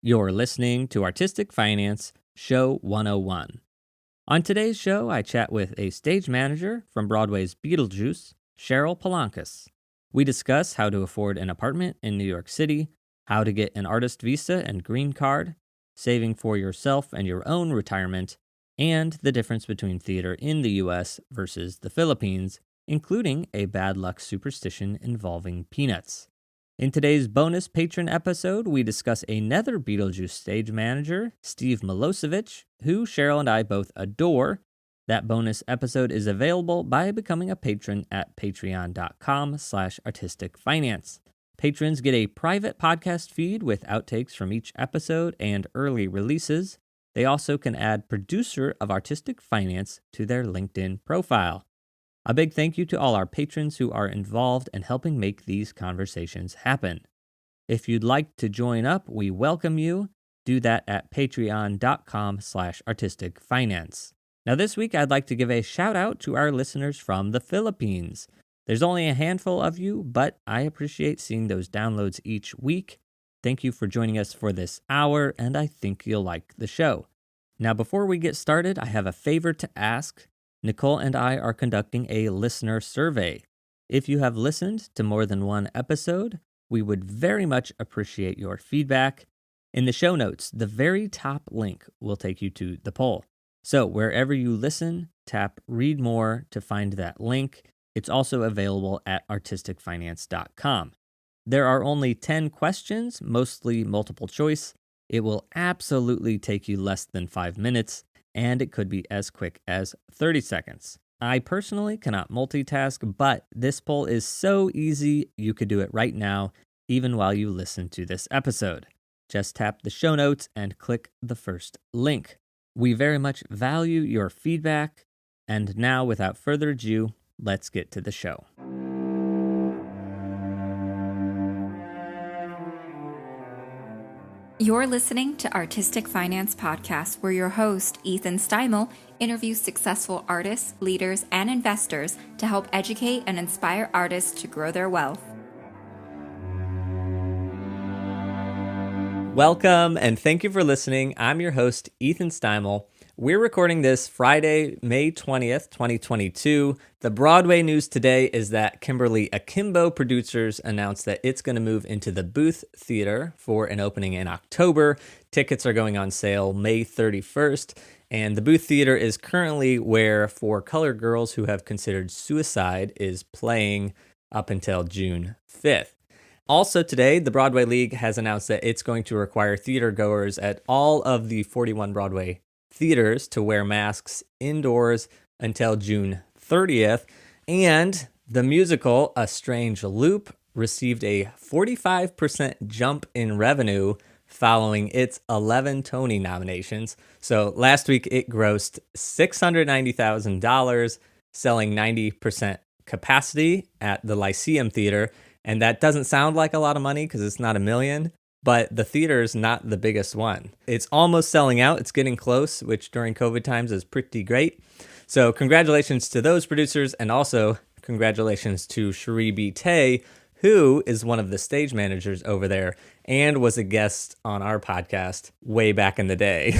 You're listening to Artistic Finance, Show 101. On today's show, I chat with a stage manager from Broadway's Beetlejuice, Sheryl Polancos. We discuss how to afford an apartment in New York City, how to get an artist visa and green card, saving for yourself and your own retirement, and the difference between theater in the U.S. versus the Philippines, including a bad luck superstition involving peanuts. In today's bonus patron episode, we discuss another Beetlejuice stage manager, Steve Milosevich, who Sheryl and I both adore. That bonus episode is available by becoming a patron at patreon.com/artisticfinance. Patrons get a private podcast feed with outtakes from each episode and early releases. They also can add producer of Artistic Finance to their LinkedIn profile. A big thank you to all our patrons who are involved in helping make these conversations happen. If you'd like to join up, we welcome you. Do that at patreon.com/artisticfinance. Now this week, I'd like to give a shout out to our listeners from the Philippines. There's only a handful of you, but I appreciate seeing those downloads each week. Thank you for joining us for this hour, and I think you'll like the show. Now, before we get started, I have a favor to ask. Nicole and I are conducting a listener survey. If you have listened to more than one episode, we would very much appreciate your feedback. In the show notes, the very top link will take you to the poll. So wherever you listen, tap Read More to find that link. It's also available at artisticfinance.com. There are only 10 questions, mostly multiple choice. It will absolutely take you less than 5 minutes, and it could be as quick as 30 seconds. I personally cannot multitask, but this poll is so easy, you could do it right now, even while you listen to this episode. Just tap the show notes and click the first link. We very much value your feedback, and now, without further ado, let's get to the show. You're listening to Artistic Finance Podcast, where your host, Ethan Steimel, interviews successful artists, leaders, and investors to help educate and inspire artists to grow their wealth. Welcome, and thank you for listening. I'm your host, Ethan Steimel. We're recording this Friday, May 20th, 2022. The Broadway news today is that Kimberly Akimbo Producers announced that it's going to move into the Booth Theater for an opening in October. Tickets are going on sale May 31st, and the Booth Theater is currently where For Colored Girls Who Have Considered Suicide is playing up until June 5th. Also today, the Broadway League has announced that it's going to require theater goers at all of the 41 Broadway theaters to wear masks indoors until June 30th. And the musical A Strange Loop received a 45% jump in revenue following its 11 Tony nominations. So last week it grossed $690,000, selling 90% capacity at the Lyceum Theater. And that doesn't sound like a lot of money because it's not $1 million. But the theater's not the biggest one. It's almost selling out. It's getting close, which during COVID times is pretty great. So congratulations to those producers, and also congratulations to Cherie B. Tay, who is one of the stage managers over there and was a guest on our podcast way back in the day.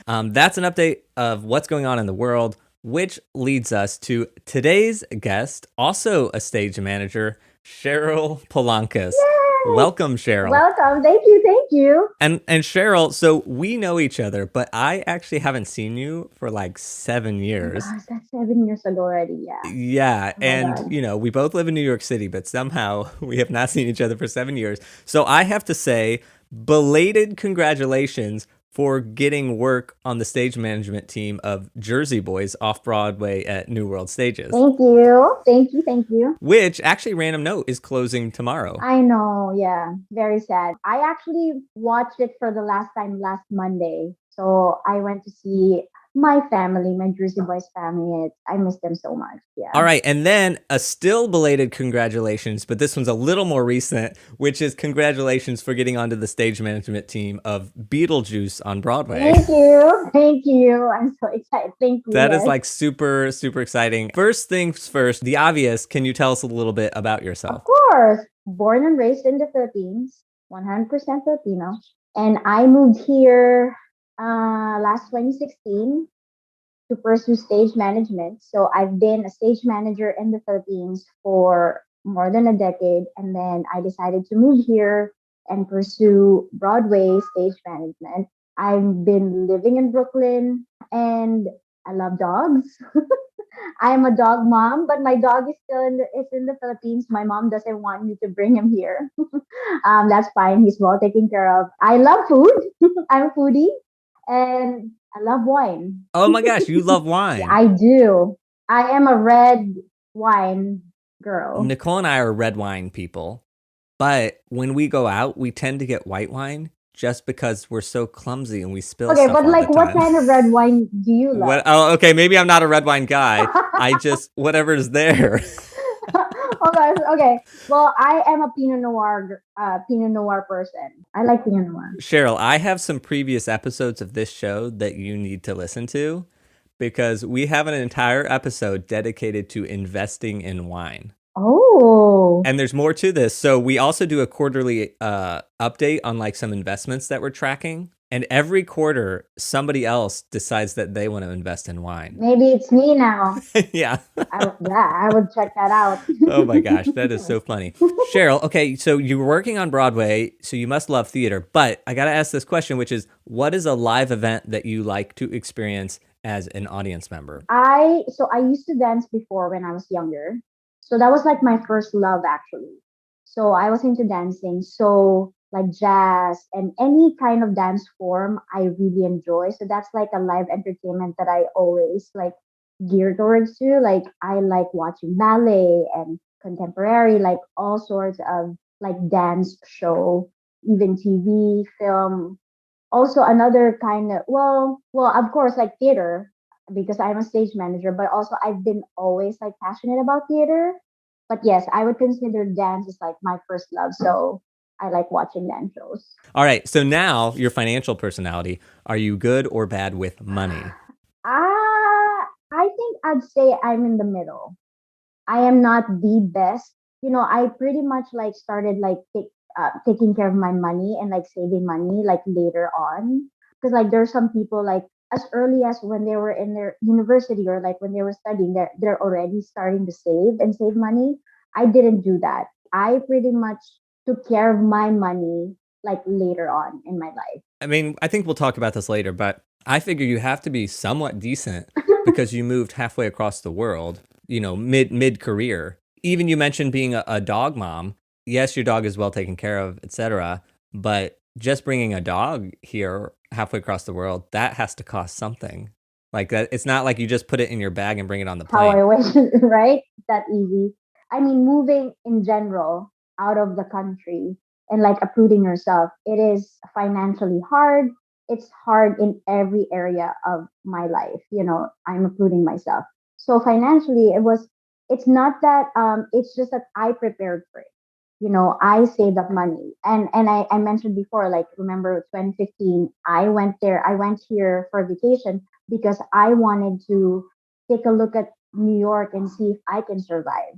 That's an update of what's going on in the world, which leads us to today's guest, also a stage manager, Sheryl Polancos. Yay! Welcome, Sheryl. Welcome. Thank you. And Sheryl, so we know each other, but I actually haven't seen you for like 7 years. Gosh, that's 7 years ago already, yeah. Yeah, and God. you know, we both live in New York City, but somehow we have not seen each other for 7 years. So I have to say, belated congratulations for getting work on the stage management team of Jersey Boys Off-Broadway at New World Stages. Thank you. Which, actually, random note, is closing tomorrow. I know, yeah. Very sad. I actually watched it for the last time last Monday. So I went to see my family, my Jersey Boys family. I miss them so much. Yeah. All right. And then a still belated congratulations, but this one's a little more recent, which is congratulations for getting onto the stage management team of Beetlejuice on Broadway. Thank you. I'm so excited. Thank you. That is like super, super exciting. First things first, the obvious. Can you tell us a little bit about yourself? Of course. Born and raised in the Philippines. 100% Filipino. And I moved here last 2016 to pursue stage management. So I've been a stage manager in the Philippines for more than a decade. And then I decided to move here and pursue Broadway stage management. I've been living in Brooklyn and I love dogs. I am a dog mom, but my dog is still in the Philippines. My mom doesn't want me to bring him here. That's fine. He's well taken care of. I love food. I'm a foodie, and I love wine. Oh my gosh, you love wine. I do. I am a red wine girl. Nicole and I are red wine people, but when we go out, we tend to get white wine just because we're so clumsy and we spill Okay, stuff but all like, the what time. kind of red wine do you love? Okay, maybe I'm not a red wine guy. I just, whatever's there. Okay. Well, I am a Pinot Noir person. I like Pinot Noir. Sheryl, I have some previous episodes of this show that you need to listen to because we have an entire episode dedicated to investing in wine. Oh. And there's more to this. So we also do a quarterly update on like some investments that we're tracking. And every quarter, somebody else decides that they want to invest in wine. Maybe it's me now. Yeah. I would check that out. Oh my gosh, that is so funny. Sheryl, okay, so you were working on Broadway, so you must love theater. But I got to ask this question, which is, what is a live event that you like to experience as an audience member? I used to dance before when I was younger. So that was like my first love actually. So I was into dancing. So like jazz and any kind of dance form I really enjoy. So that's like a live entertainment that I always like gear towards to. Like I like watching ballet and contemporary, like all sorts of like dance show, even TV, film. Also another kind of well, of course, like theater because I'm a stage manager, but also I've been always like passionate about theater. But yes, I would consider dance as like my first love. So I like watching dance shows. All right, so now your financial personality, are you good or bad with money? I think I'd say I'm in the middle. I am not the best. I pretty much like started like taking care of my money and like saving money like later on. Because like there's some people like as early as when they were in their university or like when they were studying, they're already starting to save money. I didn't do that. I pretty much took care of my money like later on in my life. I mean, I think we'll talk about this later, but I figure you have to be somewhat decent because you moved halfway across the world, mid career. Even you mentioned being a dog mom. Yes, your dog is well taken care of, etc. But just bringing a dog here halfway across the world, that has to cost something. Like that, it's not like you just put it in your bag and bring it on the How plane. I wish, right? That easy. I mean, moving in general out of the country and like uprooting yourself, it is financially hard. It's hard in every area of my life. I'm uprooting myself. So financially, it's not that, it's just that I prepared for it. I saved up money. And I mentioned before, like, remember 2015, I went here for vacation because I wanted to take a look at New York and see if I can survive.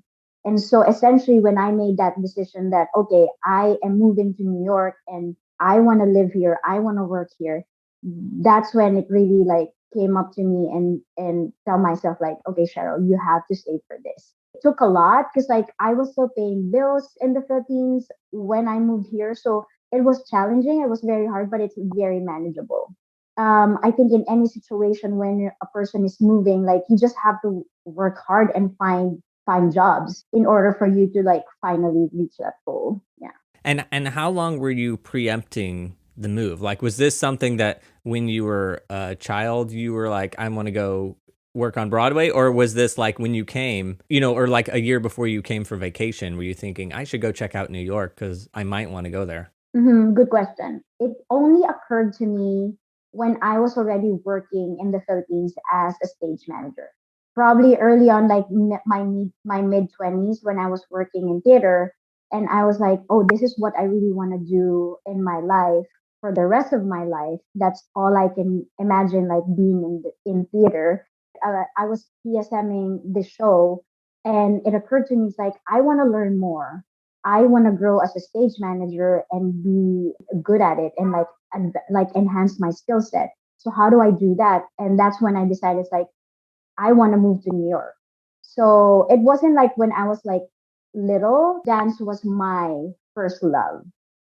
And so essentially, when I made that decision that, okay, I am moving to New York and I want to live here, I want to work here, that's when it really like came up to me and tell myself like, okay, Sheryl, you have to save for this. It took a lot because like I was still paying bills in the Philippines when I moved here. So it was challenging. It was very hard, but it's very manageable. I think in any situation when a person is moving, like you just have to work hard and find jobs in order for you to like finally reach that goal. Yeah. And how long were you preempting the move? Like, was this something that when you were a child, you were like, I want to go work on Broadway? Or was this like when you came, or like a year before you came for vacation, were you thinking, I should go check out New York because I might want to go there? Good question. It only occurred to me when I was already working in the Philippines as a stage manager. Probably early on, like my mid 20s, when I was working in theater, and I was like, "Oh, this is what I really want to do in my life for the rest of my life." That's all I can imagine, like being in theater. I was PSMing the show, and it occurred to me, it's like I want to learn more. I want to grow as a stage manager and be good at it and like enhance my skill set. So how do I do that? And that's when I decided it's like I want to move to New York. So it wasn't like when I was like little, dance was my first love.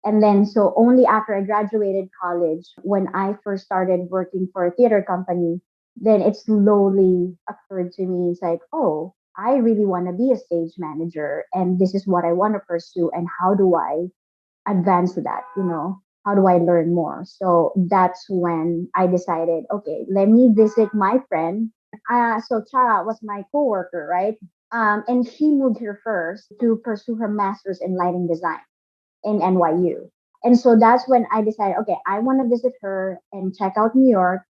And then, so only after I graduated college, when I first started working for a theater company, then it slowly occurred to me. It's like, oh, I really want to be a stage manager, and this is what I want to pursue. And how do I advance that? How do I learn more? So that's when I decided, okay, let me visit my friend. So Chara was my coworker, right? And she moved here first to pursue her master's in lighting design in NYU. And so that's when I decided, okay, I want to visit her and check out New York,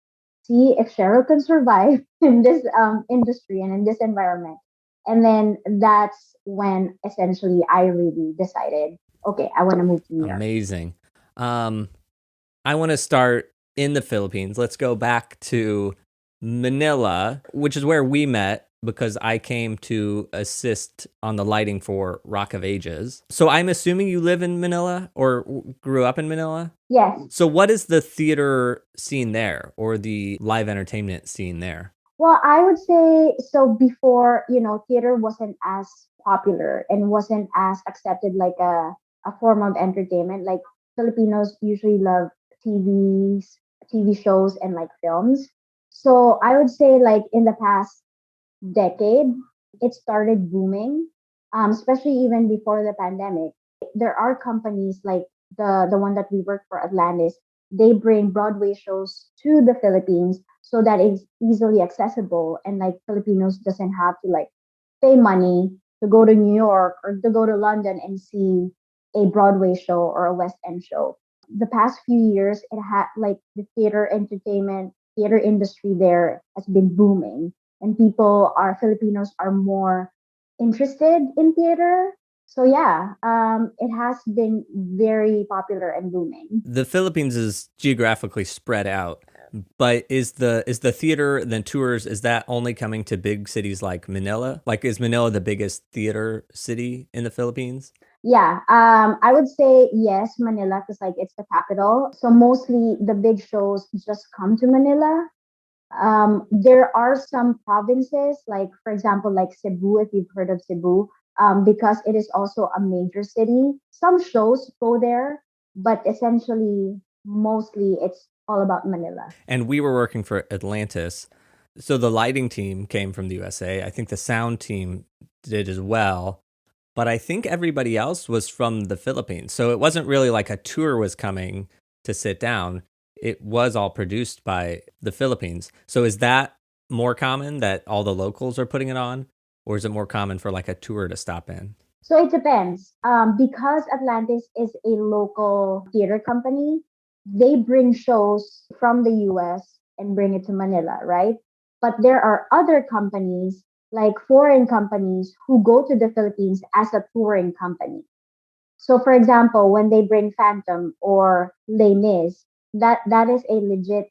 see if Cheryl can survive in this industry and in this environment. And then that's when essentially I really decided, okay, I want to move to New York. Amazing. I want to start in the Philippines. Let's go back to Manila, which is where we met because I came to assist on the lighting for Rock of Ages. So I'm assuming you live in Manila or grew up in Manila? Yes. So what is the theater scene there or the live entertainment scene there? Well, I would say so before, theater wasn't as popular and wasn't as accepted like a form of entertainment. Like Filipinos usually love TV shows and like films. So I would say like in the past decade, it started booming, especially even before the pandemic. There are companies like the one that we work for, Atlantis. They bring Broadway shows to the Philippines so that it's easily accessible, and like Filipinos doesn't have to like pay money to go to New York or to go to London and see a Broadway show or a West End show. The past few years, it had like the theater industry there has been booming, and Filipinos are more interested in theater. So yeah, it has been very popular and booming. The Philippines is geographically spread out, but is the theater then tours, is that only coming to big cities like Manila? Like, is Manila the biggest theater city in the Philippines? Yeah, I would say yes, Manila, because like it's the capital. So mostly the big shows just come to Manila. There are some provinces, like for example, like Cebu, if you've heard of Cebu, because it is also a major city. Some shows go there, but essentially, mostly it's all about Manila. And we were working for Atlantis. So the lighting team came from the USA. I think the sound team did as well. But I think everybody else was from the Philippines. So it wasn't really like a tour was coming to sit down. It was all produced by the Philippines. So is that more common that all the locals are putting it on? Or is it more common for like a tour to stop in? So it depends. Because Atlantis is a local theater company, they bring shows from the US and bring it to Manila, right? But there are other companies, like foreign companies, who go to the Philippines as a touring company. So, for example, when they bring Phantom or Les Mis, that is a legit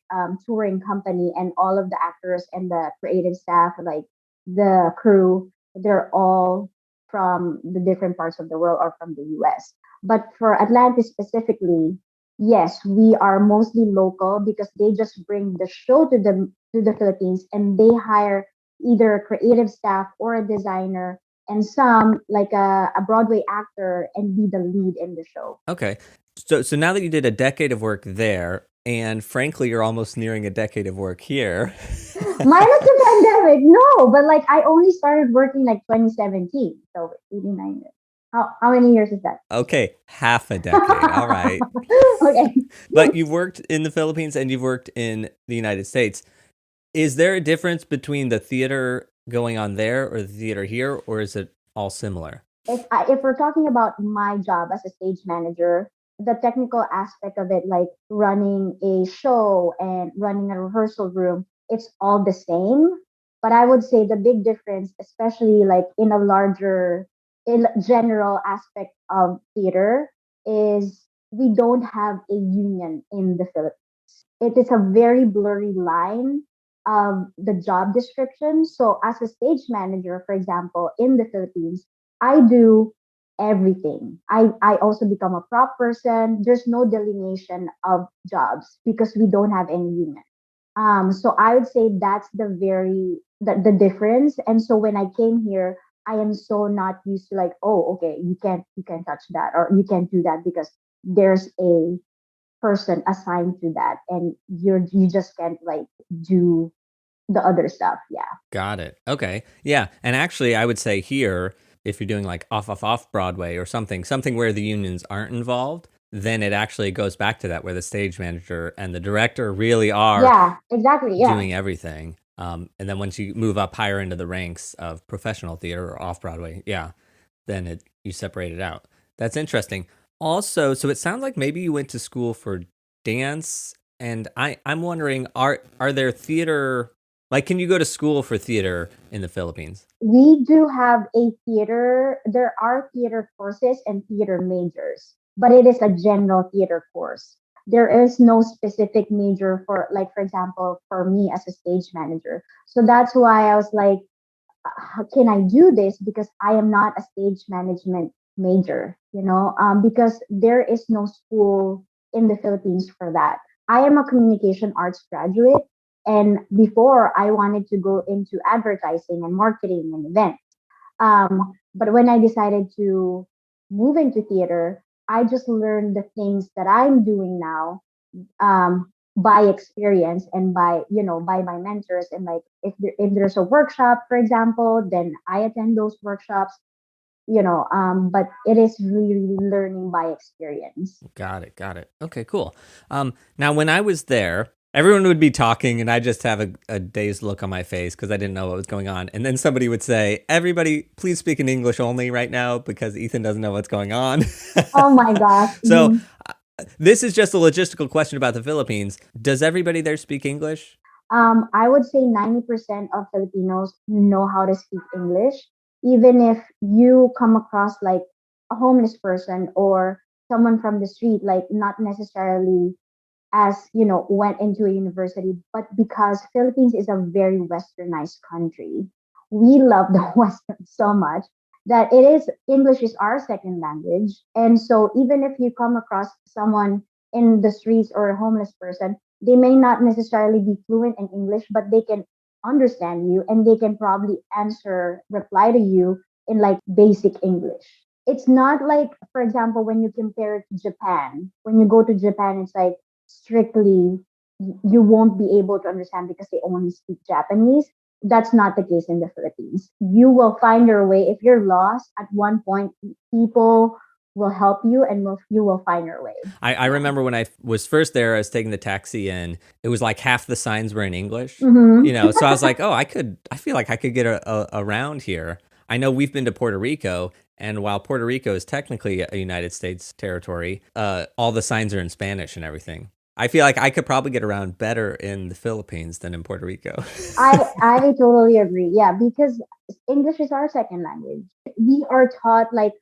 touring company, and all of the actors and the creative staff, like the crew, they're all from the different parts of the world or from the US. But for Atlantis specifically, yes, we are mostly local because they just bring the show to the Philippines, and they hire either a creative staff or a designer and some like a Broadway actor and be the lead in the show. Okay. So now that you did a decade of work there, and frankly, you're almost nearing a decade of work here. Minus the pandemic, no, but like I only started working like 2017, so 89 years. How many years is that? Okay, half a decade. All right. Okay. But you've worked in the Philippines and you've worked in the United States. Is there a difference between the theater going on there or the theater here, or is it all similar? If we're talking about my job as a stage manager, the technical aspect of it, like running a show and running a rehearsal room, it's all the same. But I would say the big difference, especially like in general aspect of theater, is we don't have a union in the Philippines. It is a very blurry line of the job description. So as a stage manager, for example, in the Philippines, I do everything. I also become a prop person. There's no delineation of jobs because we don't have any union. So I would say that's the difference. And so when I came here, I am so not used to like, oh, okay, you can't touch that or you can't do that because there's a person assigned to that, and you just can't like do the other stuff. Yeah. Got it. Okay. Yeah. And actually, I would say here, if you're doing like off Broadway or something where the unions aren't involved, then it actually goes back to that where the stage manager and the director really are Yeah, exactly. Yeah. doing everything. And then once you move up higher into the ranks of professional theater or off Broadway, yeah, then you separate it out. That's interesting. Also, so it sounds like maybe you went to school for dance, and I'm wondering, are there theater, like, can you go to school for theater in the Philippines? We do have a theater. There are theater courses and theater majors, but it is a general theater course. There is no specific major for, like, for example, for me as a stage manager. So that's why I was like, how can I do this? Because I am not a stage management major, because there is no school in the Philippines for that. I am a communication arts graduate. And before I wanted to go into advertising and marketing and events. But when I decided to move into theater, I just learned the things that I'm doing now by experience and by my mentors, and like if there's a workshop, for example, then I attend those workshops. But it is really learning by experience. Got it. Okay, cool. Now when I was there, everyone would be talking and I just have a dazed look on my face because I didn't know what was going on. And then somebody would say, everybody, please speak in English only right now because Ethan doesn't know what's going on. Oh my gosh. So this is just a logistical question about the Philippines. Does everybody there speak English? I would say 90% of Filipinos know how to speak English. Even if you come across like a homeless person or someone from the street, like not necessarily as went into a university, but because Philippines is a very westernized country, we love the Western so much that it is English is our second language. And so even if you come across someone in the streets or a homeless person, they may not necessarily be fluent in English, but they can understand you and they can probably reply to you in like basic English. It's not like, for example, when you compare it to Japan, when you go to Japan, it's like strictly you won't be able to understand because they only speak Japanese. That's not the case in the Philippines. You will find your way. If you're lost at one point, people will help you and you will find your way. I remember when I was first there, I was taking the taxi and it was like half the signs were in English, Mm-hmm. so I was like, oh, I feel like I could get around here. I know we've been to Puerto Rico, and while Puerto Rico is technically a United States territory, all the signs are in Spanish and everything. I feel like I could probably get around better in the Philippines than in Puerto Rico. I totally agree. Yeah, because English is our second language. We are taught like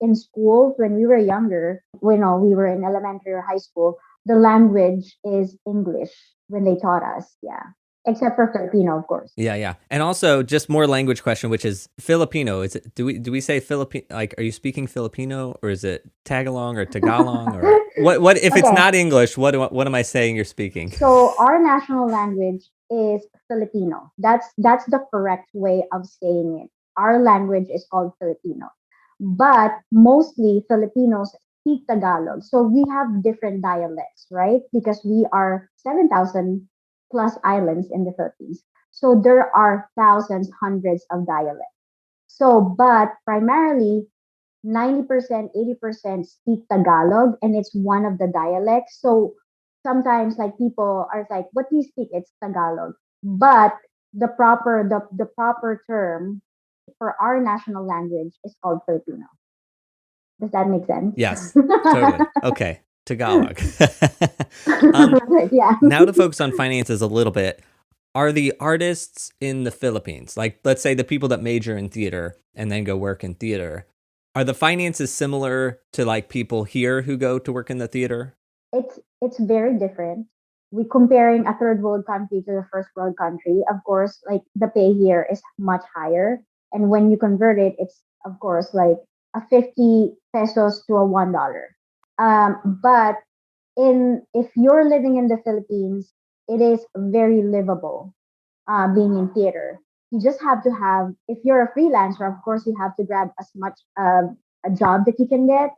in school when we were younger, we were in elementary or high school, the language is English when they taught us. Yeah. Except for Filipino, of course. Yeah. And also just more language question, which is Filipino. Is it do we say Filipino, like, are you speaking Filipino or is it Tagalong or Tagalong or what if it's Okay. not English, what am I saying you're speaking? So our national language is Filipino. That's the correct way of saying it. Our language is called Filipino. But mostly Filipinos speak Tagalog. So we have different dialects, right? Because we are 7,000 plus islands in the Philippines. So there are thousands, hundreds of dialects. So, but primarily 90%, 80% speak Tagalog and it's one of the dialects. So sometimes like people are like, what do you speak? It's Tagalog. But the proper term for our national language is called Filipino. Does that make sense? Yes, totally. Okay, Tagalog. Yeah. Now to focus on finances a little bit. Are the artists in the Philippines, like let's say the people that major in theater and then go work in theater, are the finances similar to like people here who go to work in the theater? It's very different. We comparing a third world country to the first world country. Of course, like the pay here is much higher, and when you convert it, it's of course like a 50 pesos to a $1. But if you're living in the Philippines, it is very livable, being in theater. You just have to have, if you're a freelancer, of course, you have to grab as much a job that you can get.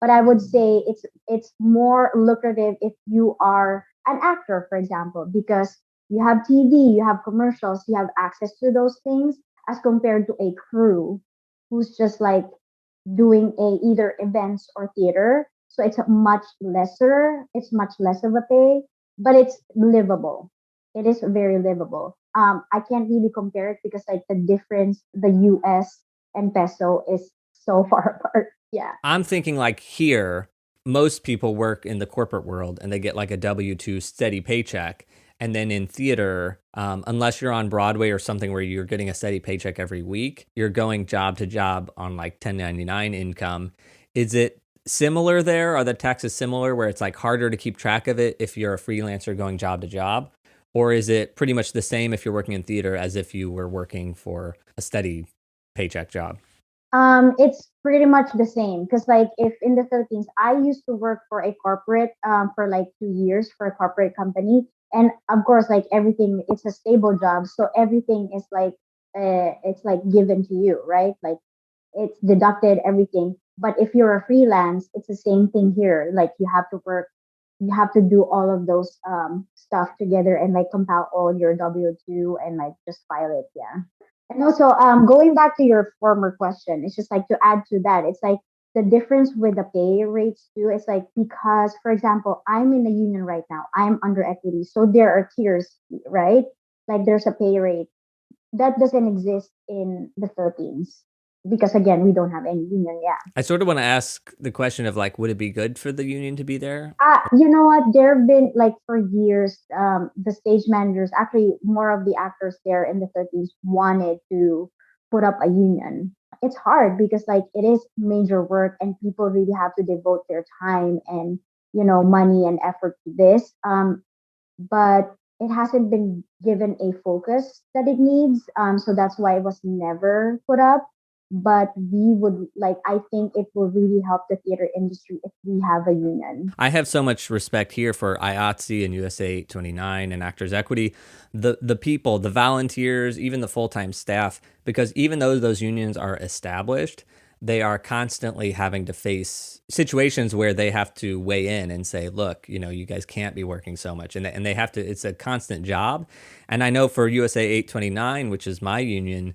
But I would say it's more lucrative if you are an actor, for example, because you have TV, you have commercials, you have access to those things as compared to a crew who's just like doing a either events or theater. So it's much less of a pay, but it's livable. It is very livable. I can't really compare it because like the difference, the US and peso is so far apart. Yeah. I'm thinking like here, most people work in the corporate world and they get like a W-2 steady paycheck. And then in theater, unless you're on Broadway or something where you're getting a steady paycheck every week, you're going job to job on like 1099 income. Is it similar there? Are the taxes similar where it's like harder to keep track of it if you're a freelancer going job to job? Or is it pretty much the same if you're working in theater as if you were working for a steady paycheck job? It's pretty much the same because, like, if in the Philippines, I used to work for a corporate for like 2 years for a corporate company, and of course, like everything, it's a stable job, so everything is like it's like given to you, right? Like it's deducted everything. But if you're a freelance, it's the same thing here. Like you have to work, you have to do all of those stuff together and like compile all your W-2 and like just file it. Yeah. And also, going back to your former question, it's just like to add to that, it's like the difference with the pay rates too. It's like because, for example, I'm in the union right now. I'm under equity, so there are tiers, right? Like there's a pay rate that doesn't exist in the Philippines because again, we don't have any union. Yeah. I sort of want to ask the question of like, would it be good for the union to be there? You know what? There have been like for years, the stage managers, actually more of the actors there in the Philippines wanted to put up a union. It's hard because like it is major work and people really have to devote their time and money and effort to this. But it hasn't been given a focus that it needs. So that's why it was never put up. But we would like, I think it will really help the theater industry if we have a union. I have so much respect here for IATSE and USA 829 and Actors Equity, the people, the volunteers, even the full-time staff, because even though those unions are established, they are constantly having to face situations where they have to weigh in and say, look, you guys can't be working so much. And they have to, it's a constant job. And I know for USA 829, which is my union,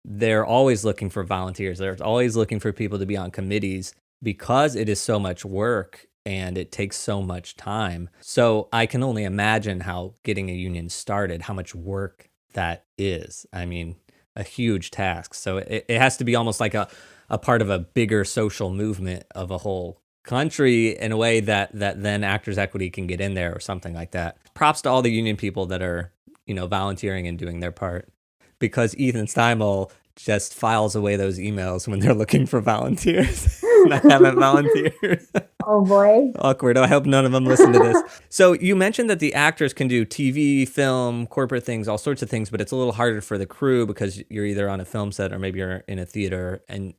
they're always looking for volunteers. They're always looking for people to be on committees because it is so much work and it takes so much time. So I can only imagine how getting a union started, how much work that is. I mean, a huge task. So it has to be almost like a part of a bigger social movement of a whole country in a way that then Actors Equity can get in there or something like that. Props to all the union people that are, volunteering and doing their part. Because Ethan Steimel just files away those emails when they're looking for volunteers. And I haven't volunteered. Oh boy. Awkward. I hope none of them listen to this. So you mentioned that the actors can do TV, film, corporate things, all sorts of things, but it's a little harder for the crew because you're either on a film set or maybe you're in a theater and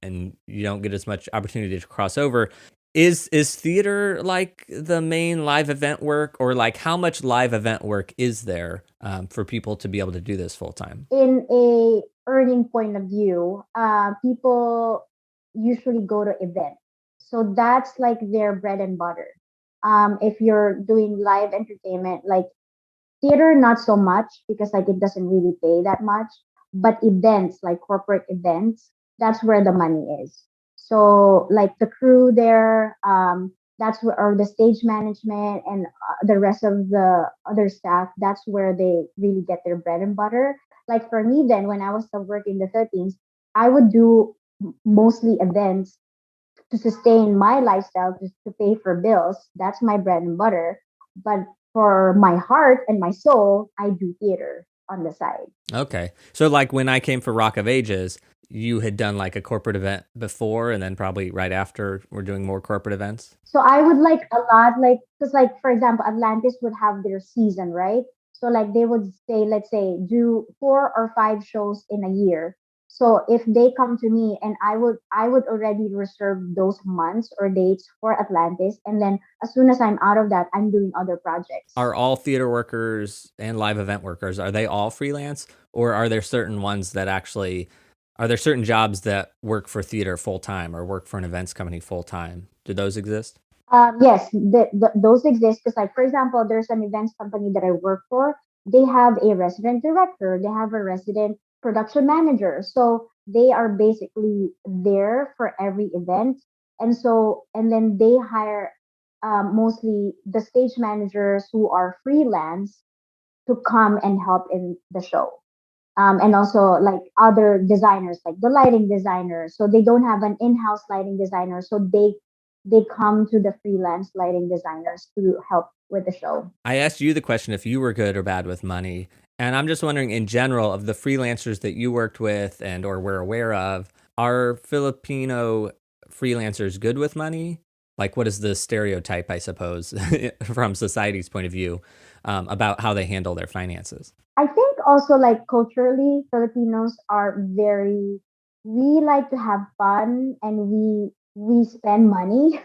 you don't get as much opportunity to cross over. Is theater like the main live event work, or like how much live event work is there for people to be able to do this full time? In a earning point of view, people usually go to events, so that's like their bread and butter. If you're doing live entertainment, like theater, not so much because like it doesn't really pay that much. But events, like corporate events, that's where the money is. So like the crew there, that's where, or the stage management and the rest of the other staff, that's where they really get their bread and butter. Like for me, then when I was still working in the Philippines, I would do mostly events to sustain my lifestyle, to pay for bills. That's my bread and butter. But for my heart and my soul, I do theater on the side. Okay. So like when I came for Rock of Ages, you had done like a corporate event before and then probably right after we're doing more corporate events? So I would like a lot, like, because like, for example, Atlantis would have their season, right? So like they would say, let's say, do 4 or 5 shows in a year. So if they come to me, and I would already reserve those months or dates for Atlantis, and then as soon as I'm out of that, I'm doing other projects. Are all theater workers and live event workers, are they all freelance, or are there certain ones that actually, are there certain jobs that work for theater full time or work for an events company full time? Do those exist? Yes, those exist because, like, for example, there's an events company that I work for. They have a resident director, they have a resident production manager. So they are basically there for every event. And then they hire mostly the stage managers who are freelance to come and help in the show. And also like other designers, like the lighting designers. So they don't have an in-house lighting designer, so they come to the freelance lighting designers to help with the show. I asked you the question if you were good or bad with money. And I'm just wondering, in general, of the freelancers that you worked with and or were aware of, are Filipino freelancers good with money? Like, what is the stereotype, I suppose, from society's point of view, about how they handle their finances? I think also, like, culturally, Filipinos are very, we like to have fun, and we spend money.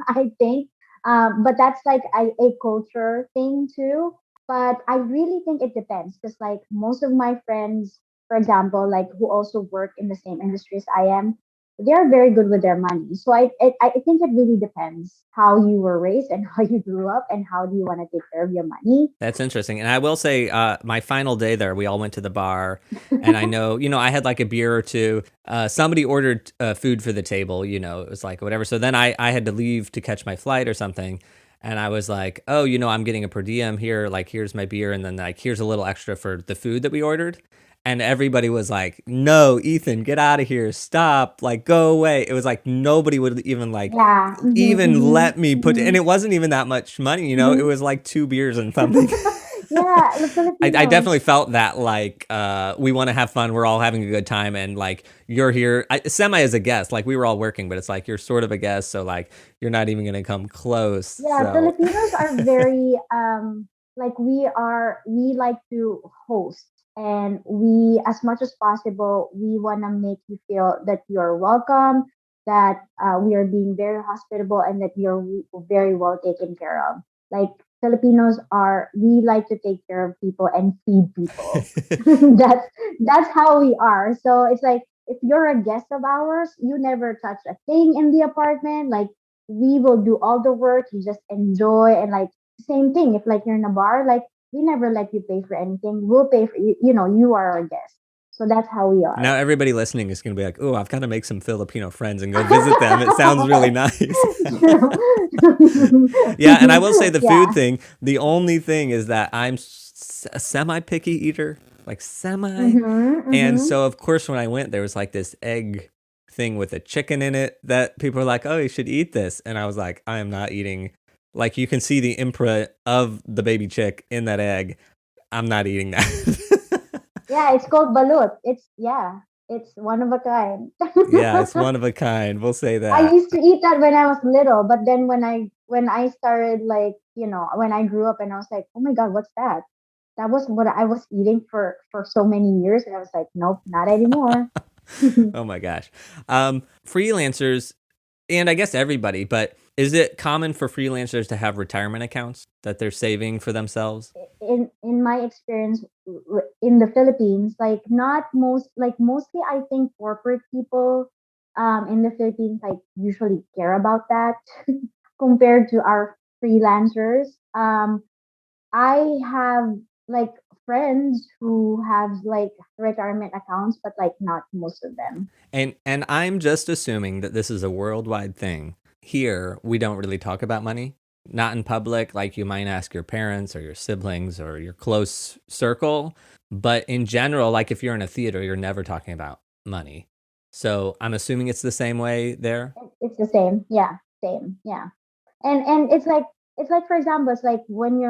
I think, but that's like a culture thing too. But I really think it depends because, like, most of my friends, for example, like, who also work in the same industry as I am, they're very good with their money. So I think it really depends how you were raised and how you grew up and how do you want to take care of your money. That's interesting. And I will say, my final day there, we all went to the bar, and I know, I had like a beer or two. Somebody ordered food for the table, it was like whatever. So then I had to leave to catch my flight or something. And I was like, oh, I'm getting a per diem here. Like, here's my beer. And then, like, here's a little extra for the food that we ordered. And everybody was like, no, Ethan, get out of here. Stop. Like, go away. It was like nobody would even like Yeah. even let me put it, Mhm. and it wasn't even that much money, it Mhm. was like 2 beers and something. Yeah, the I Filipinos. definitely felt that, like, we want to have fun, we're all having a good time, and like you're here semi as a guest, like we were all working, but it's like you're sort of a guest, so like you're not even gonna come close. Yeah, So Filipinos are very like, we like to host, and we, as much as possible, we want to make you feel that you're welcome, that we are being very hospitable, and that you're very well taken care of. Like, Filipinos are, we like to take care of people and feed people. that's that's how we are. So it's like, if you're a guest of ours, you never touch a thing in the apartment. Like, we will do all the work, you just enjoy. And, like, same thing, if like you're in a bar, like, we never let you pay for anything, we'll pay for you, you are our guest. So that's how we now are. everybody listening is gonna be like, oh, I've got to make some Filipino friends and go visit them, it sounds really nice. True. Yeah, and I will say the food Yeah. thing, the only thing is that I'm a semi picky eater, like semi. Mm-hmm, And mm-hmm. so, of course, when I went, there was like this egg thing with a chicken in it that people were like, oh, you should eat this. And I was like, I am not eating. Like, you can see the imprint of the baby chick in that egg. I'm not eating that. Yeah, it's called balut. It's one of a kind. Yeah, it's one of a kind. We'll say I that. used to eat that when I was little, but then when I started, like, when I grew up, and I was like, oh my god, what's that? That was what I was eating for so many years, and I was like, nope, not anymore. Oh my gosh. Freelancers, and I guess everybody, but is it common for freelancers to have retirement accounts that they're saving for themselves? In my experience, in the Philippines, like, not most, like, mostly, I think corporate people in the Philippines, like, usually care about that compared to our freelancers. I have, like, friends who have, like, retirement accounts, but, like, not most of them. And I'm just assuming that this is a worldwide thing. Here, we don't really talk about money. Not in public, like you might ask your parents or your siblings or your close circle. But in general, like if you're in a theater, you're never talking about money. So I'm assuming it's the same way there. It's the same, yeah, same, yeah. And it's like, for example, it's like when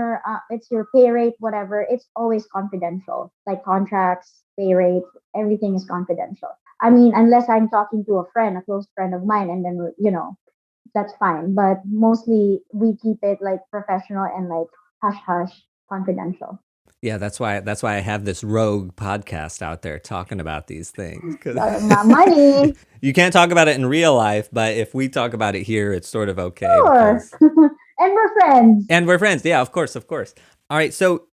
it's your pay rate, whatever, it's always confidential, like contracts, pay rates, everything is confidential. I mean, unless I'm talking to a friend, a close friend of mine, and then, that's fine, but mostly we keep it, like, professional and, like, hush hush, confidential. Yeah, that's why I have this rogue podcast out there talking about these things. 'Cause Not money. you can't talk about it in real life, but if we talk about it here, it's sort of okay. Sure. And we're friends. And we're friends. Yeah, of course. All right, so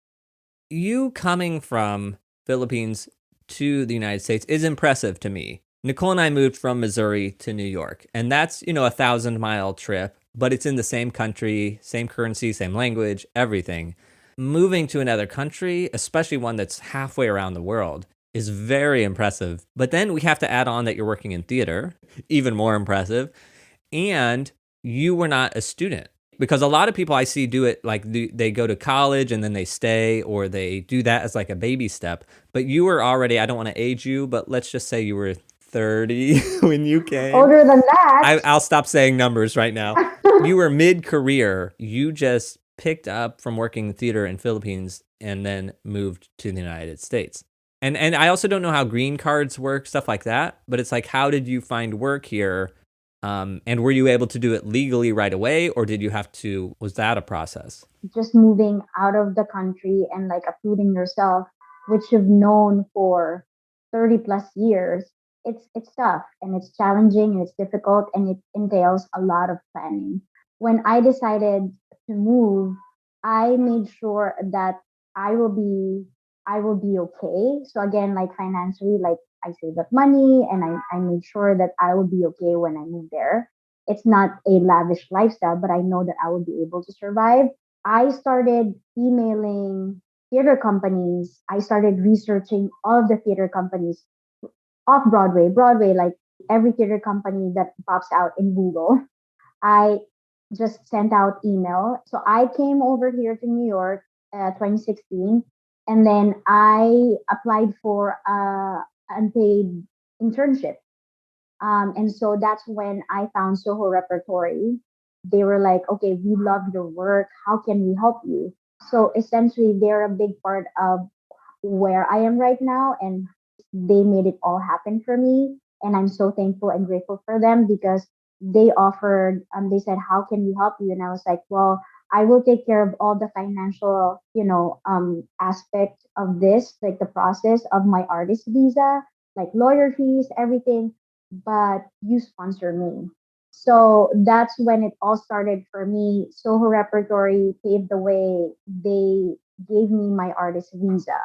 you coming from Philippines to the United States is impressive to me. Nicole and I moved from Missouri to New York, and that's, 1,000-mile trip, but it's in the same country, same currency, same language, everything. Moving to another country, especially one that's halfway around the world, is very impressive. But then we have to add on that you're working in theater, even more impressive, and you were not a student. Because a lot of people I see do it like they go to college and then they stay, or they do that as like a baby step. But you were already, I don't want to age you, but let's just say you were 30 when you came. Older than that. I'll stop saying numbers right now. You were mid-career. You just picked up from working in theater in Philippines and then moved to the United States. And I also don't know how green cards work, stuff like that. But it's like, how did you find work here? And were you able to do it legally right away, or was that a process? Just moving out of the country and like uprooting yourself, which you've known for 30 plus years, it's tough and it's challenging and it's difficult and it entails a lot of planning. When I decided to move, I made sure that I will be I will be okay. So again, like financially, like I saved up money and I made sure that I would be okay when I move there. It's not a lavish lifestyle, but I know that I would be able to survive. I started emailing theater companies. I started researching all of the theater companies, Off-Broadway, Broadway, like every theater company that pops out in Google. I just sent out email. So I came over here to New York 2016, and then I applied for a unpaid internship. And so that's when I found Soho Repertory. They were like, okay, we love your work. How can we help you? So essentially, they're a big part of where I am right now, and they made it all happen for me. And I'm so thankful and grateful for them because they said, how can we help you? And I was like, well, I will take care of all the financial, aspect of this, like the process of my artist visa, like lawyer fees, everything, but you sponsor me. So that's when it all started for me. Soho Repertory paved the way. They gave me my artist visa.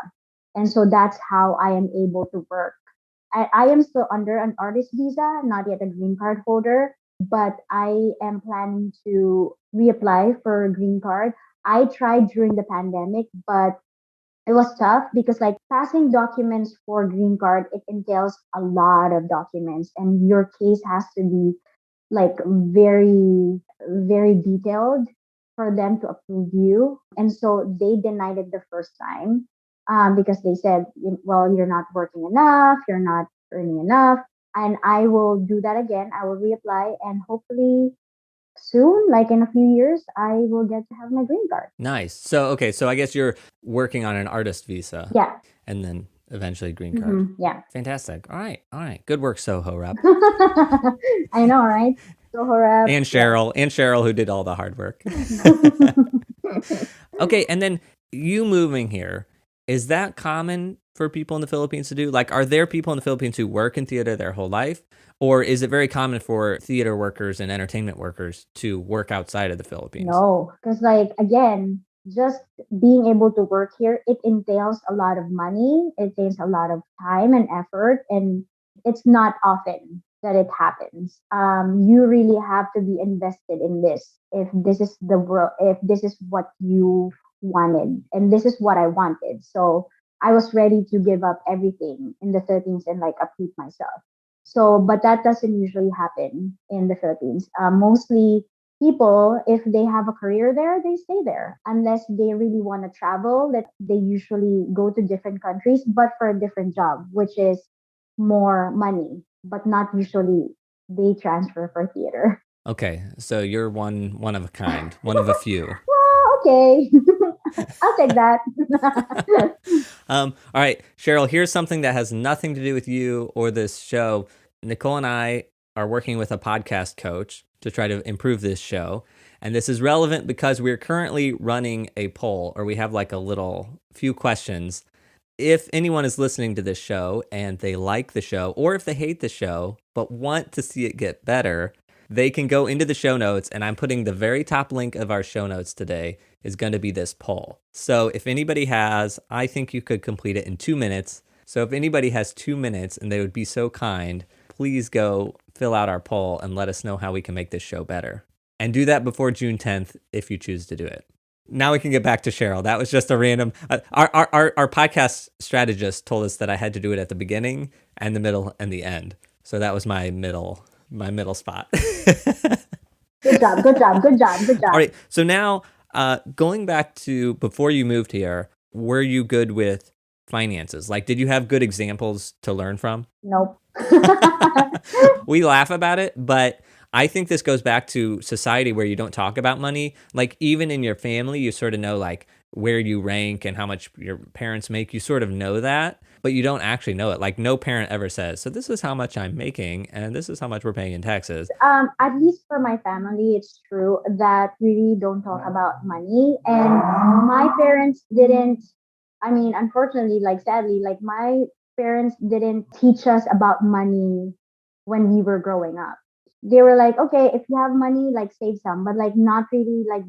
And so that's how I am able to work. I am still under an artist visa, not yet a green card holder, but I am planning to reapply for a green card. I tried during the pandemic, but it was tough because like passing documents for green card, it entails a lot of documents and your case has to be like very, very detailed for them to approve you. And so they denied it the first time because they said, well, you're not working enough, you're not earning enough. And I will do that again. I will reapply and hopefully soon, like in a few years, I will get to have my green card. Nice. So, okay, so I guess you're working on an artist visa. Yeah. And then eventually green card. Yeah. Fantastic. All right. Good work, Soho Rep. I know, right? Soho Rep. And Sheryl, who did all the hard work. Okay, and then you moving here, is that common for people in the Philippines to do? Like, are there people in the Philippines who work in theater their whole life? Or is it very common for theater workers and entertainment workers to work outside of the Philippines? No, because like, again, just being able to work here, it entails a lot of money. It takes a lot of time and effort, and it's not often that it happens. You really have to be invested in this. If this is the world, if this is what you wanted, and this is what I wanted. So I was ready to give up everything in the Philippines and like uproot myself. So, but that doesn't usually happen in the Philippines. Mostly people, if they have a career there, they stay there. Unless they really want to travel, that they usually go to different countries, but for a different job, which is more money, but not usually they transfer for theater. Okay, so you're one of a kind, one of a few. Well, okay. I'll take that. All right, Sheryl, here's something that has nothing to do with you or this show. Nicole and I are working with a podcast coach to try to improve this show. And this is relevant because we're currently running a poll, or we have like a little few questions. If anyone is listening to this show and they like the show, or if they hate the show but want to see it get better, they can go into the show notes, and I'm putting the very top link of our show notes today is going to be this poll. So if anybody has, I think you could complete it in 2 minutes. So if anybody has 2 minutes and they would be so kind, please go fill out our poll and let us know how we can make this show better. And do that before June 10th if you choose to do it. Now we can get back to Sheryl. That was just a random... Our podcast strategist told us that I had to do it at the beginning and the middle and the end. So that was my middle spot. Good job. All right. So now, going back to before you moved here, were you good with finances? Like, did you have good examples to learn from? Nope. We laugh about it, but I think this goes back to society where you don't talk about money. Like, even in your family, you sort of know like where you rank and how much your parents make. You sort of know that, but you don't actually know it. Like, no parent ever says, so this is how much I'm making and this is how much we're paying in taxes. At least for my family, it's true that we really don't talk about money. And my parents didn't, I mean, unfortunately, like sadly, like my parents didn't teach us about money when we were growing up. They were like, okay, if you have money, like save some, but like not really like,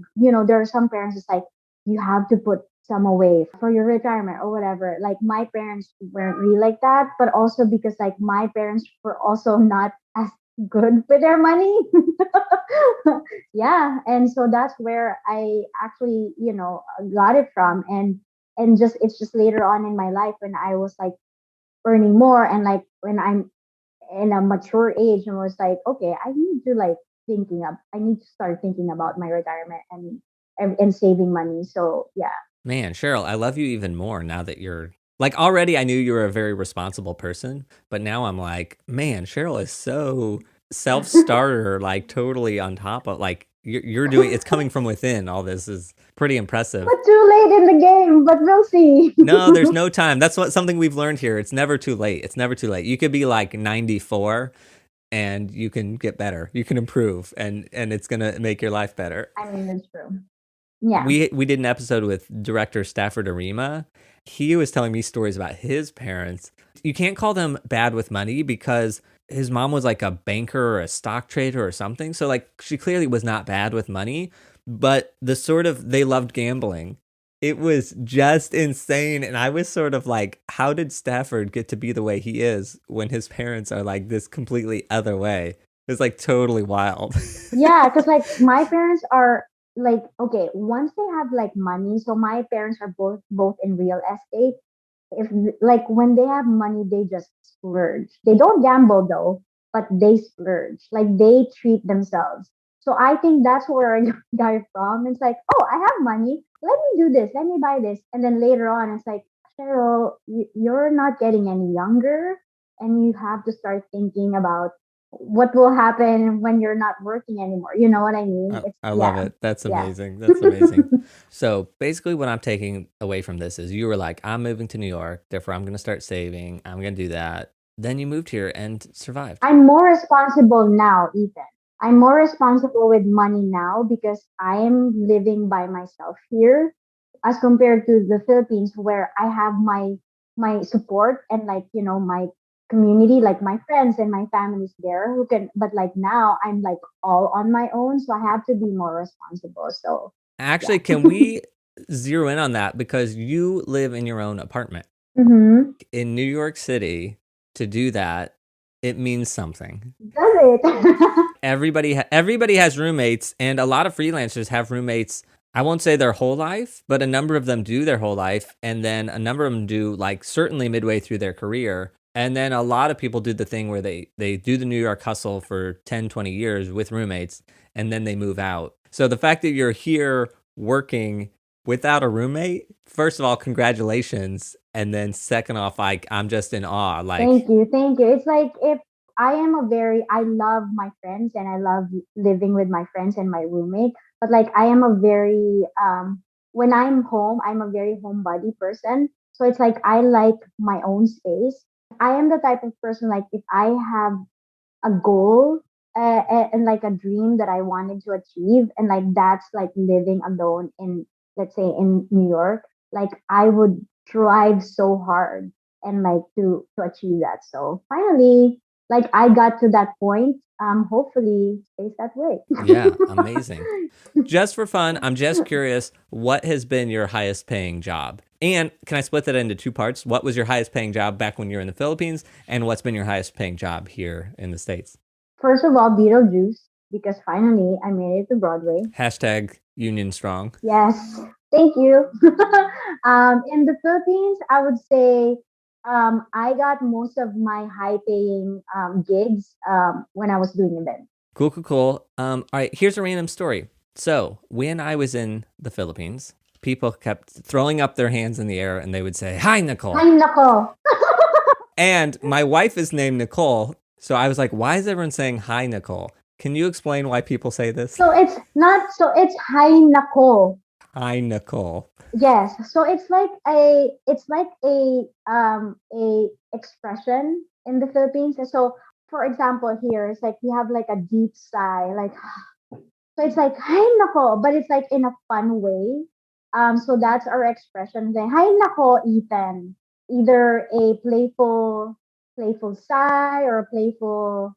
there are some parents it's like, you have to put some away for your retirement or whatever. Like my parents weren't really like that, but also because like my parents were also not as good with their money. Yeah. And so that's where I actually, got it from. And just, it's just later on in my life when I was like earning more and like when I'm in a mature age and was like, okay, I need to start thinking about my retirement and saving money. So yeah. Man, Sheryl, I love you even more now that you're like, already I knew you were a very responsible person, but now I'm like, man, Sheryl is so self-starter, like totally on top of like you're doing, it's coming from within. All this is pretty impressive. But too late in the game, but we'll see. No, there's no time. That's something we've learned here. It's never too late. It's never too late. You could be like 94 and you can get better. You can improve and it's going to make your life better. I mean, it's true. Yeah. We did an episode with director Stafford Arima. He was telling me stories about his parents. You can't call them bad with money because his mom was like a banker or a stock trader or something. So like she clearly was not bad with money, but they loved gambling. It was just insane. And I was sort of like, how did Stafford get to be the way he is when his parents are like this completely other way? It's like totally wild. Yeah, because like my parents are like, okay, once they have like money, so my parents are both in real estate. If like when they have money, they just splurge. They don't gamble though, but they splurge. Like they treat themselves. So I think that's where I got it from. It's like, oh, I have money. Let me do this. Let me buy this. And then later on, it's like, Cheryl, you're not getting any younger, and you have to start thinking about what will happen when you're not working anymore. You know what I mean? I love it. That's amazing. That's amazing. So basically what I'm taking away from this is you were like, I'm moving to New York, therefore I'm going to start saving. I'm going to do that. Then you moved here and survived. I'm more responsible now, Ethan. I'm more responsible with money now because I am living by myself here as compared to the Philippines where I have my support and like, my community, like my friends and my family's there who can, but like now I'm like all on my own. So I have to be more responsible. So actually, can we zero in on that? Because you live in your own apartment. Mm-hmm. In New York City, to do that, it means something. Does it? Everybody has roommates, and a lot of freelancers have roommates. I won't say their whole life, but a number of them do their whole life, and then a number of them do like certainly midway through their career. And then a lot of people do the thing where they do the New York hustle for 10, 20 years with roommates, and then they move out. So the fact that you're here working without a roommate, first of all, congratulations. And then second off, like, I'm just in awe. Like, Thank you. It's like if I love my friends and I love living with my friends and my roommate, but like I am a very, when I'm home, I'm a very homebody person. So it's like I like my own space. I am the type of person like if I have a goal and like a dream that I wanted to achieve, and like that's like living alone in, let's say, in New York. Like I would strive so hard and like to achieve that. So finally, like I got to that point. Hopefully stays that way. Yeah, amazing. Just for fun, I'm just curious, what has been your highest paying job? And can I split that into two parts? What was your highest paying job back when you were in the Philippines? And what's been your highest paying job here in the States? First of all, Beetlejuice, because finally I made it to Broadway. Hashtag Union Strong. Yes, thank you. In the Philippines, I would say I got most of my high paying gigs when I was doing events. Cool, cool, cool. All right, here's a random story. So when I was in the Philippines, people kept throwing up their hands in the air and they would say, "Hi, Nicole." Ay, nako. And my wife is named Nicole. So I was like, why is everyone saying hi, Nicole? Can you explain why people say this? So it's not, so it's hi nako. Hi, Nicole. Yes. So it's like a expression in the Philippines. So for example, here it's like we have like a deep sigh, like so it's like hi nako, but it's like in a fun way. So that's our expression. Like, hi nako, Ethan. Either a playful sigh or a playful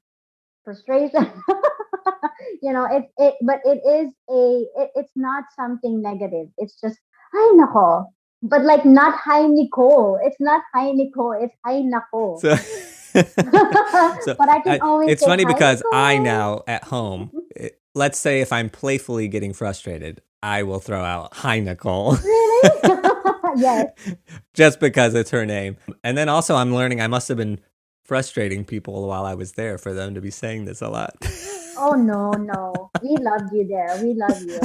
frustration. But it is it's not something negative. It's just hi nako. But like not hi Nicole. It's not hi Nicole. It's hi nako. So, But I can always it's say funny hi because I Nicole. now at home, let's say if I'm playfully getting frustrated, I will throw out hi, Nicole. Really? Yes. Just because it's her name. And then also I'm learning I must have been frustrating people while I was there for them to be saying this a lot. Oh no, no. We loved you there. We love you.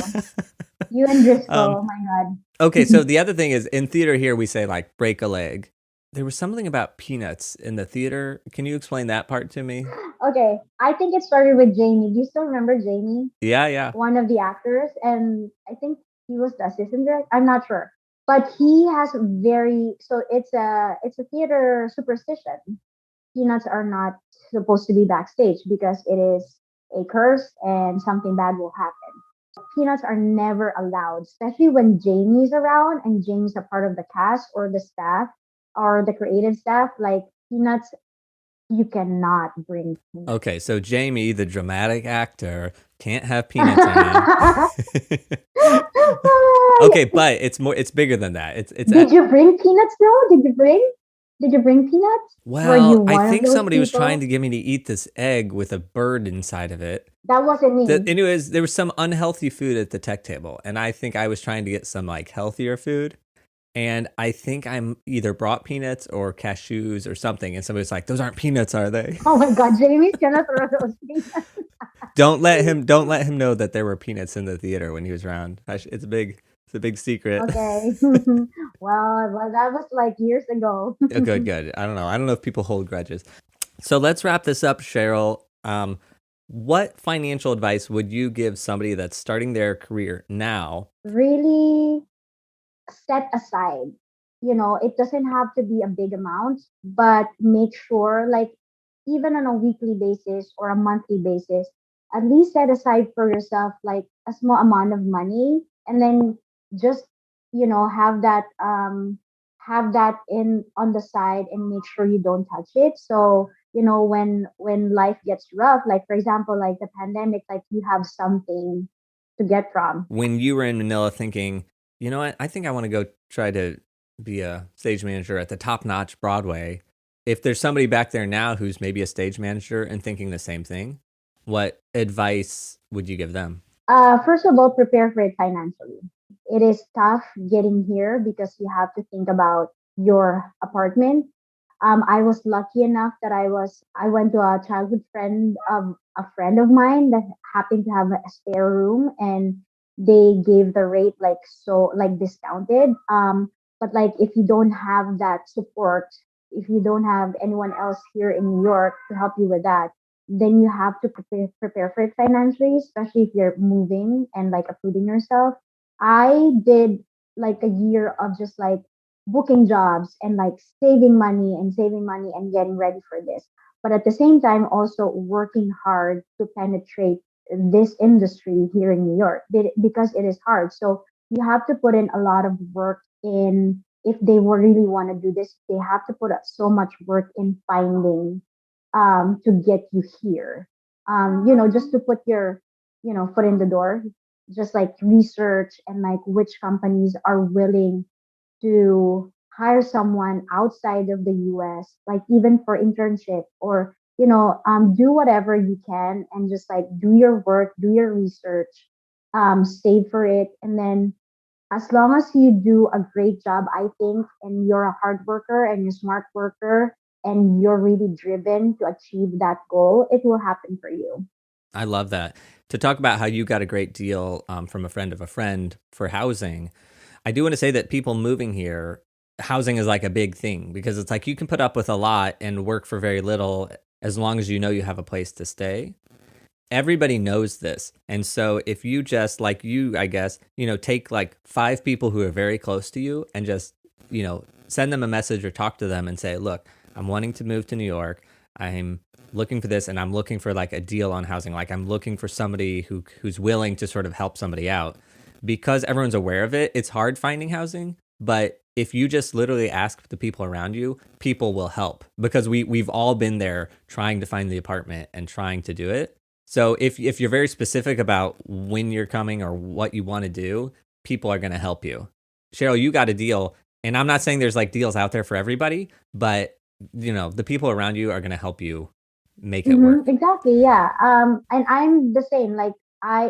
You and Driscoll. Oh my god. Okay, so the other thing is in theater here we say like break a leg. There was something about peanuts in the theater. Can you explain that part to me? Okay. I think it started with Jamie. Do you still remember Jamie? Yeah, yeah. One of the actors, and I think he was the assistant director. I'm not sure, but he has very, so it's a theater superstition. Peanuts are not supposed to be backstage because it is a curse and something bad will happen. Peanuts are never allowed, especially when Jamie's around and Jamie's a part of the cast or the staff or the creative staff. Like peanuts, you cannot bring peanuts. Okay, so Jamie, the dramatic actor, can't have peanuts on him. Okay, but it's bigger than that. It's Did you bring peanuts though? Did you bring peanuts? Were you well, I one of think those somebody was people? trying to get me to eat this egg with a bird inside of it. That wasn't me. Anyways, there was some unhealthy food at the tech table, and I think I was trying to get some like healthier food. And I think I'm either brought peanuts or cashews or something, and somebody was like, "Those aren't peanuts, are they?" Oh my god, Jamie's gonna throw those peanuts. Don't let him know that there were peanuts in the theater when he was around. It's a big secret. Okay. Well, that was like years ago. Oh, good. I don't know if people hold grudges. So let's wrap this up, Sheryl. What financial advice would you give somebody that's starting their career now? Really set aside. It doesn't have to be a big amount, but make sure, like, even on a weekly basis or a monthly basis, at least set aside for yourself like a small amount of money, and then just have that in on the side and make sure you don't touch it. So when life gets rough, like for example, like the pandemic, like you have something to get from. When you were in Manila thinking, you know what, I think I want to go try to be a stage manager at the top-notch Broadway. If there's somebody back there now who's maybe a stage manager and thinking the same thing, what advice would you give them? First of all, prepare for it financially. It is tough getting here because you have to think about your apartment. I was lucky enough that I went to a childhood friend of a friend of mine that happened to have a spare room, and they gave the rate like so like discounted. But like if you don't have that support, if you don't have anyone else here in New York to help you with that, then you have to prepare for it financially, especially if you're moving and like uprooting yourself. I did like a year of just like booking jobs and like saving money and getting ready for this. but at the same time also working hard to penetrate this industry here in New York because it is hard. So you have to put in a lot of work in if they really want to do this, they have to put up so much work in finding to get you here. Just to put your, foot in the door, just like research and like which companies are willing to hire someone outside of the US, like even for internship or, do whatever you can and just like do your work, do your research, save for it. And then as long as you do a great job, I think, and you're a hard worker and you're a smart worker and you're really driven to achieve that goal, it will happen for you. I love that. To talk about how you got a great deal from a friend of a friend for housing, I do want to say that people moving here, housing is like a big thing because it's like you can put up with a lot and work for very little as long as you know you have a place to stay. Everybody knows this. And so if you just, like you, I guess, take like 5 people who are very close to you and just, send them a message or talk to them and say, look, I'm wanting to move to New York. I'm looking for this and I'm looking for like a deal on housing. Like I'm looking for somebody who's willing to sort of help somebody out. Because everyone's aware of it, it's hard finding housing. But if you just literally ask the people around you, people will help. Because we've all been there trying to find the apartment and trying to do it. So if you're very specific about when you're coming or what you want to do, people are going to help you. Sheryl, you got a deal. And I'm not saying there's like deals out there for everybody, but the people around you are going to help you make it work. Exactly, yeah. And I'm the same. Like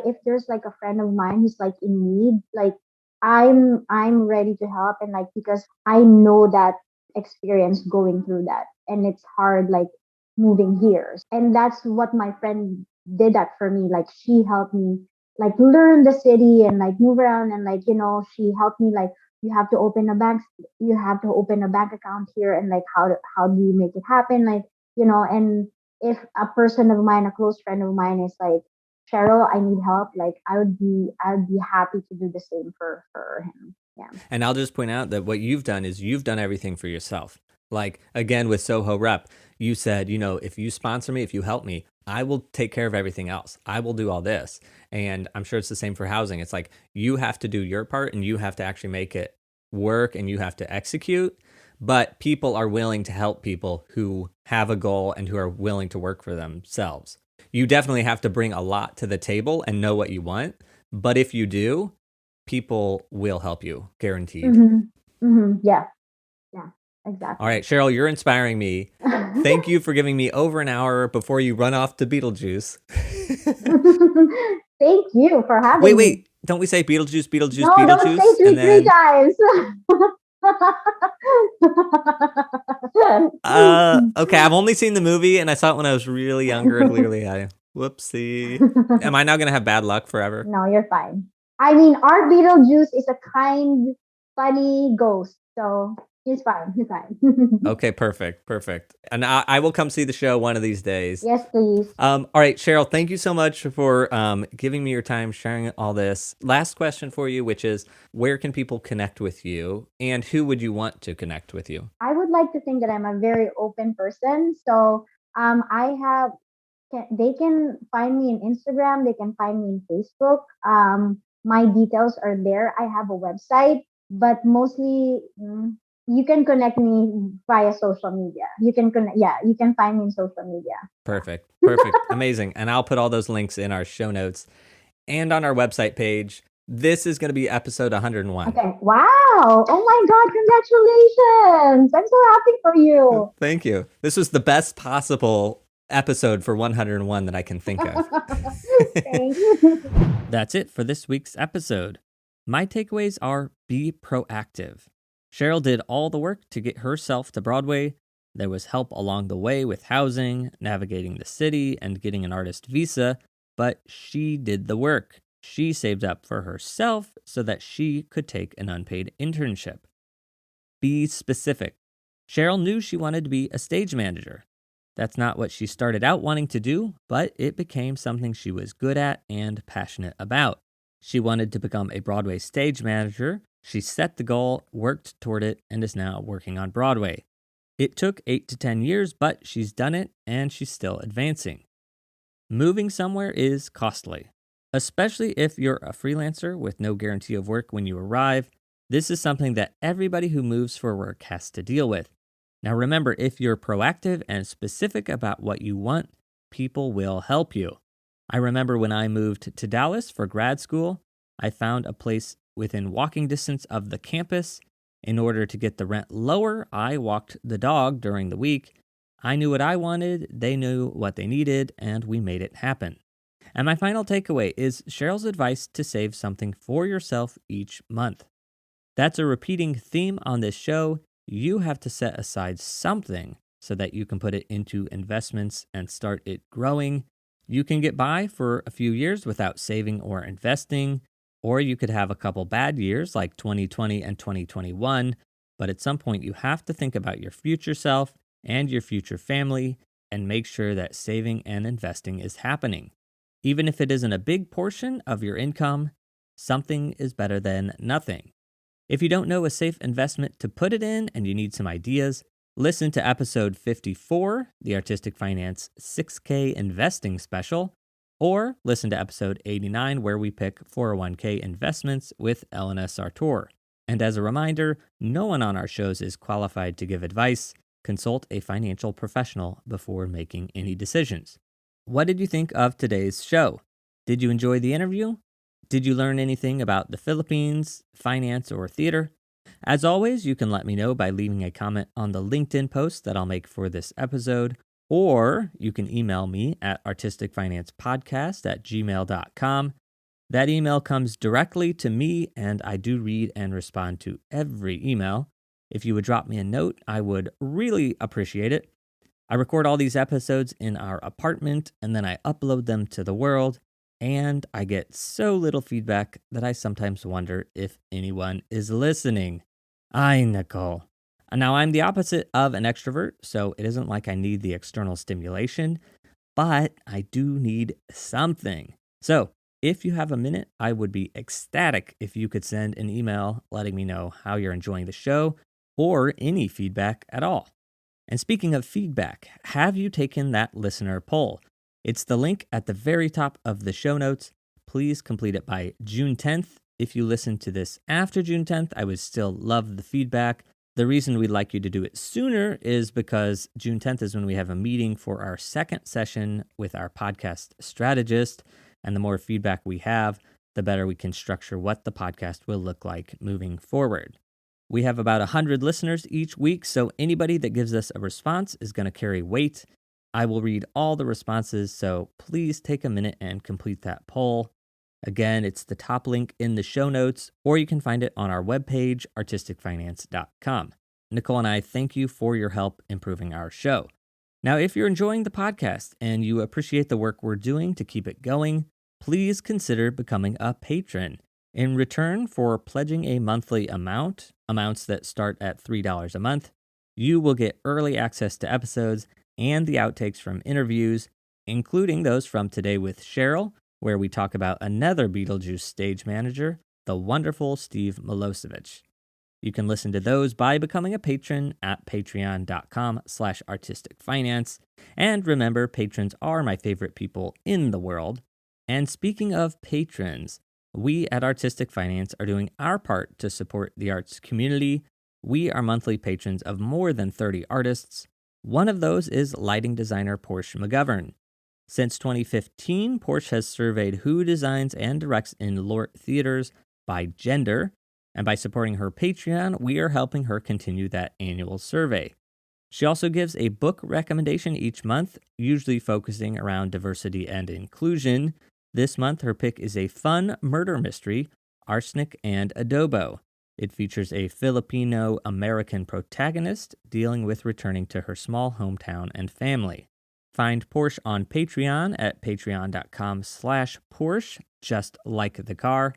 if there's like a friend of mine who's like in need, like I'm ready to help and like because I know that experience going through that and it's hard like moving here. And that's what my friend did that for me. Like she helped me like learn the city and like move around and like, she helped me like you have to open a bank account here and like how do you make it happen? Like, and if a person of mine, a close friend of mine is like, Sheryl, I need help, like I would be happy to do the same for him. Yeah. And I'll just point out that what you've done is you've done everything for yourself. Like, again, with Soho Rep, you said, if you sponsor me, if you help me, I will take care of everything else. I will do all this. And I'm sure it's the same for housing. It's like you have to do your part and you have to actually make it work and you have to execute. But people are willing to help people who have a goal and who are willing to work for themselves. You definitely have to bring a lot to the table and know what you want. But if you do, people will help you, guaranteed. Yeah. Exactly. All right, Sheryl, you're inspiring me. Thank you for giving me over an hour before you run off to Beetlejuice. Thank you for having me. Wait. Don't we say Beetlejuice, Beetlejuice, No, Beetlejuice? Don't say three times. Okay, I've only seen the movie and I saw it when I was really younger. Clearly, whoopsie. Am I now going to have bad luck forever? No, you're fine. I mean, our Beetlejuice is a kind, funny ghost. So he's fine. Okay, perfect. And I will come see the show one of these days. Yes, please. All right, Sheryl, thank you so much for giving me your time, sharing all this. Last question for you, which is, where can people connect with you and who would you want to connect with you? I would like to think that I'm a very open person. So they can find me in Instagram. They can find me in Facebook. My details are there. I have a website, but mostly you can connect me via social media. You can find me in social media. Perfect. Amazing. And I'll put all those links in our show notes and on our website page. This is going to be episode 101. Okay. Wow. Oh my God. Congratulations. I'm so happy for you. Thank you. This was the best possible episode for 101 that I can think of. Thank you. That's it for this week's episode. My takeaways are: be proactive. Sheryl did all the work to get herself to Broadway. There was help along the way with housing, navigating the city, and getting an artist visa, but she did the work. She saved up for herself so that she could take an unpaid internship. Be specific. Sheryl knew she wanted to be a stage manager. That's not what she started out wanting to do, but it became something she was good at and passionate about. She wanted to become a Broadway stage manager. She set the goal, worked toward it, and is now working on Broadway. It took 8 to 10 years, but she's done it and she's still advancing. Moving somewhere is costly, especially if you're a freelancer with no guarantee of work when you arrive. This is something that everybody who moves for work has to deal with. Now remember, if you're proactive and specific about what you want, people will help you. I remember when I moved to Dallas for grad school, I found a place within walking distance of the campus. In order to get the rent lower, I walked the dog during the week. I knew what I wanted, they knew what they needed, and we made it happen. And my final takeaway is Sheryl's advice to save something for yourself each month. That's a repeating theme on this show. You have to set aside something so that you can put it into investments and start it growing. You can get by for a few years without saving or investing, or you could have a couple bad years like 2020 and 2021, but at some point you have to think about your future self and your future family and make sure that saving and investing is happening. Even if it isn't a big portion of your income, something is better than nothing. If you don't know a safe investment to put it in and you need some ideas, listen to episode 54, the Artistic Finance 6K Investing Special, or listen to episode 89 where we pick 401k investments with Elena Sartor. And as a reminder, no one on our shows is qualified to give advice. Consult a financial professional before making any decisions. What did you think of today's show? Did you enjoy the interview? Did you learn anything about the Philippines, finance, or theater? As always, you can let me know by leaving a comment on the LinkedIn post that I'll make for this episode, or you can email me at artisticfinancepodcast@gmail.com. That email comes directly to me, and I do read and respond to every email. If you would drop me a note, I would really appreciate it. I record all these episodes in our apartment, and then I upload them to the world, and I get so little feedback that I sometimes wonder if anyone is listening. Ay, Nicole. Now, I'm the opposite of an extrovert, so it isn't like I need the external stimulation, but I do need something. So, if you have a minute, I would be ecstatic if you could send an email letting me know how you're enjoying the show or any feedback at all. And speaking of feedback, have you taken that listener poll? It's the link at the very top of the show notes. Please complete it by June 10th. If you listen to this after June 10th, I would still love the feedback. The reason we'd like you to do it sooner is because June 10th is when we have a meeting for our second session with our podcast strategist. And the more feedback we have, the better we can structure what the podcast will look like moving forward. We have about 100 listeners each week, so anybody that gives us a response is going to carry weight. I will read all the responses, so please take a minute and complete that poll. Again, it's the top link in the show notes, or you can find it on our webpage, artisticfinance.com. Nicole and I thank you for your help improving our show. Now, if you're enjoying the podcast and you appreciate the work we're doing to keep it going, please consider becoming a patron. In return for pledging a monthly amount, amounts that start at $3 a month, you will get early access to episodes and the outtakes from interviews, including those from Today with Sheryl, where we talk about another Beetlejuice stage manager, the wonderful Steve Milosevich. You can listen to those by becoming a patron at patreon.com/artisticfinance. And remember, patrons are my favorite people in the world. And speaking of patrons, we at Artistic Finance are doing our part to support the arts community. We are monthly patrons of more than 30 artists. One of those is lighting designer Porsche McGovern. Since 2015, Porsche has surveyed who designs and directs in LORT theaters by gender, and by supporting her Patreon, we are helping her continue that annual survey. She also gives a book recommendation each month, usually focusing around diversity and inclusion. This month, her pick is a fun murder mystery, Arsenic and Adobo. It features a Filipino-American protagonist dealing with returning to her small hometown and family. Find Porsche on Patreon at patreon.com/Porsche, just like the car.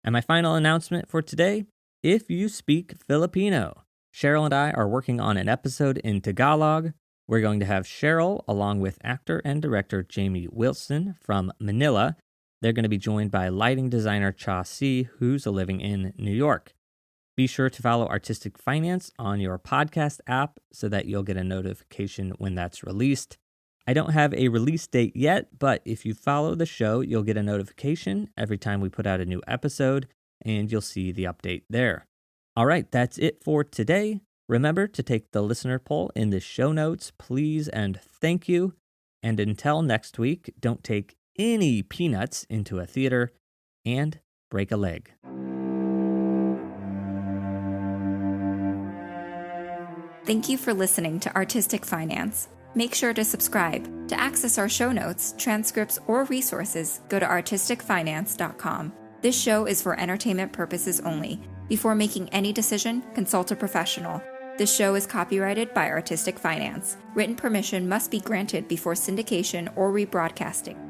And my final announcement for today, if you speak Filipino, Sheryl and I are working on an episode in Tagalog. We're going to have Sheryl along with actor and director Jamie Wilson from Manila. They're going to be joined by lighting designer Cha Si, who's living in New York. Be sure to follow Artistic Finance on your podcast app so that you'll get a notification when that's released. I don't have a release date yet, but if you follow the show, you'll get a notification every time we put out a new episode, and you'll see the update there. All right, that's it for today. Remember to take the listener poll in the show notes, please, and thank you. And until next week, don't take any peanuts into a theater and break a leg. Thank you for listening to Artistic Finance. Make sure to subscribe. To access our show notes, transcripts, or resources, go to artisticfinance.com. This show is for entertainment purposes only. Before making any decision, consult a professional. This show is copyrighted by Artistic Finance. Written permission must be granted before syndication or rebroadcasting.